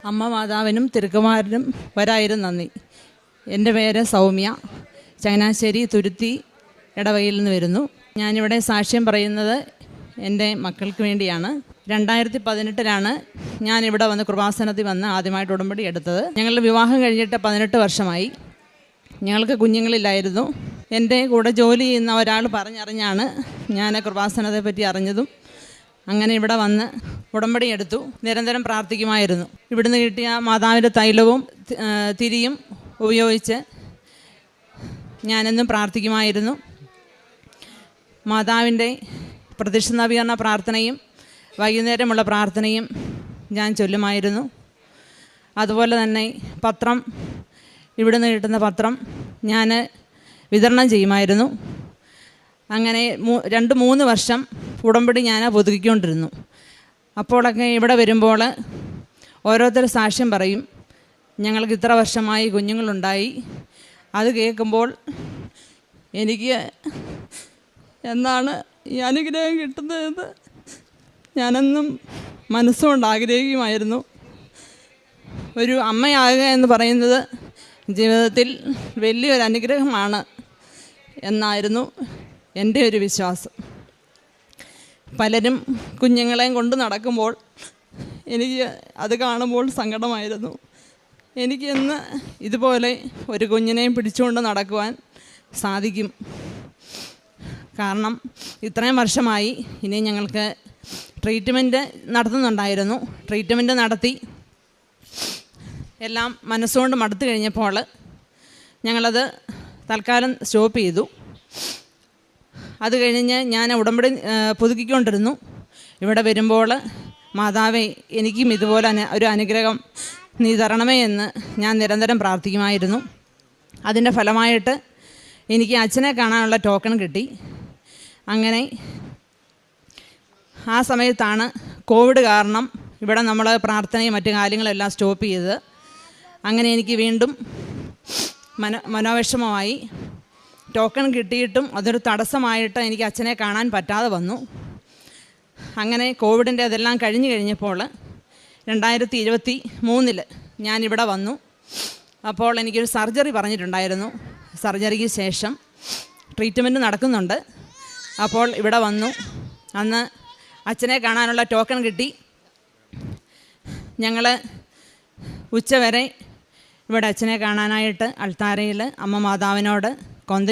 അമ്മ മാതാവിനും തിരുക്കുമാരനും വരായിരം നന്ദി. എൻ്റെ പേര് സൗമ്യ, ചങ്ങനാശ്ശേരി തുരുത്തി ഇടവകയിൽ നിന്ന് വരുന്നു. ഞാനിവിടെ സാക്ഷ്യം പറയുന്നത് എൻ്റെ മക്കൾക്ക് വേണ്ടിയാണ്. 2018 ഞാനിവിടെ വന്ന് കൃപാസനത്തിൽ വന്ന് ആദ്യമായിട്ട് ഉടമ്പടി എടുത്തത്. ഞങ്ങളുടെ വിവാഹം കഴിഞ്ഞിട്ട് 18 വർഷമായി. ഞങ്ങൾക്ക് കുഞ്ഞുങ്ങളില്ലായിരുന്നു. എൻ്റെ കൂടെ ജോലി ചെയ്യുന്ന ഒരാൾ പറഞ്ഞറിഞ്ഞാണ് ഞാൻ കൃപാസനത്തെ പറ്റി അറിഞ്ഞതും. അങ്ങനെ ഇവിടെ വന്ന് ഉടമ്പടി എടുത്തു. നിരന്തരം പ്രാർത്ഥിക്കുമായിരുന്നു. ഇവിടുന്ന് കിട്ടിയ മാതാവിൻ്റെ തൈലവും തിരിയും ഉപയോഗിച്ച് ഞാനെന്നും പ്രാർത്ഥിക്കുമായിരുന്നു. മാതാവിൻ്റെ പ്രത്യക്ഷ നവീകരണ പ്രാർത്ഥനയും വൈകുന്നേരമുള്ള പ്രാർത്ഥനയും ഞാൻ ചൊല്ലുമായിരുന്നു. അതുപോലെ തന്നെ പത്രം, ഇവിടുന്ന് കിട്ടുന്ന പത്രം ഞാൻ വിതരണം ചെയ്യുമായിരുന്നു. അങ്ങനെ 2-3 വർഷം ഉടമ്പടി ഞാൻ പുതുക്കിക്കൊണ്ടിരുന്നു. അപ്പോഴൊക്കെ ഇവിടെ വരുമ്പോൾ ഓരോരുത്തർ സാക്ഷ്യം പറയും, ഞങ്ങൾക്ക് ഇത്ര വർഷമായി കുഞ്ഞുങ്ങളുണ്ടായി. അത് കേൾക്കുമ്പോൾ എനിക്ക് എന്നാണ് ഈ അനുഗ്രഹം കിട്ടുന്നതെന്ന് ഞാനെന്നും മനസ്സുകൊണ്ട് ആഗ്രഹിക്കുമായിരുന്നു. ഒരു അമ്മയാകുക എന്ന് പറയുന്നത് ജീവിതത്തിൽ വലിയൊരു അനുഗ്രഹമാണ് എന്നായിരുന്നു എൻ്റെ ഒരു വിശ്വാസം. പലരും കുഞ്ഞുങ്ങളെയും കൊണ്ട് നടക്കുമ്പോൾ എനിക്ക് അത് കാണുമ്പോൾ സങ്കടമായിരുന്നു. എനിക്ക് ഇന്ന് ഇതുപോലെ ഒരു കുഞ്ഞിനെയും പിടിച്ചുകൊണ്ട് നടക്കുവാൻ സാധിക്കും. കാരണം ഇത്രയും വർഷമായി. ഇനി ഞങ്ങൾക്ക് ട്രീറ്റ്മെൻറ്റ് നടത്തുന്നുണ്ടായിരുന്നു. ട്രീറ്റ്മെൻറ്റ് നടത്തി എല്ലാം മനസ്സുകൊണ്ട് മടുത്തു കഴിഞ്ഞപ്പോൾ ഞങ്ങളത് തൽക്കാലം സ്റ്റോപ്പ് ചെയ്തു. അത് കഴിഞ്ഞ് ഞാൻ ഉടമ്പടി പുതുക്കിക്കൊണ്ടിരുന്നു. ഇവിടെ വരുമ്പോൾ മാതാവേ, എനിക്കും ഇതുപോലെ ഒരു അനുഗ്രഹം നീ തരണമേ എന്ന് ഞാൻ നിരന്തരം പ്രാർത്ഥിക്കുമായിരുന്നു. അതിൻ്റെ ഫലമായിട്ട് എനിക്ക് അച്ഛനെ കാണാനുള്ള ടോക്കൺ കിട്ടി. അങ്ങനെ ആ സമയത്താണ് കോവിഡ് കാരണം ഇവിടെ നമ്മൾ പ്രാർത്ഥനയും മറ്റു കാര്യങ്ങളെല്ലാം സ്റ്റോപ്പ് ചെയ്തത്. അങ്ങനെ എനിക്ക് വീണ്ടും മനോവിഷമമായി. ടോക്കൺ കിട്ടിയിട്ടും അതൊരു തടസ്സമായിട്ട് എനിക്ക് അച്ഛനെ കാണാൻ പറ്റാതെ വന്നു. അങ്ങനെ കോവിഡിൻ്റെ അതെല്ലാം കഴിഞ്ഞപ്പോൾ 2023 ഞാനിവിടെ വന്നു. അപ്പോൾ എനിക്കൊരു സർജറി പറഞ്ഞിട്ടുണ്ടായിരുന്നു. സർജറിക്ക് ശേഷം ട്രീറ്റ്മെൻറ്റ് നടക്കുന്നുണ്ട്. അപ്പോൾ ഇവിടെ വന്നു. അന്ന് അച്ഛനെ കാണാനുള്ള ടോക്കൺ കിട്ടി. ഞങ്ങൾ ഉച്ചവരെ ഇവിടെ അച്ഛനെ കാണാനായിട്ട് അൾത്താരയിൽ അമ്മ മാതാവിനോട് കൊന്ത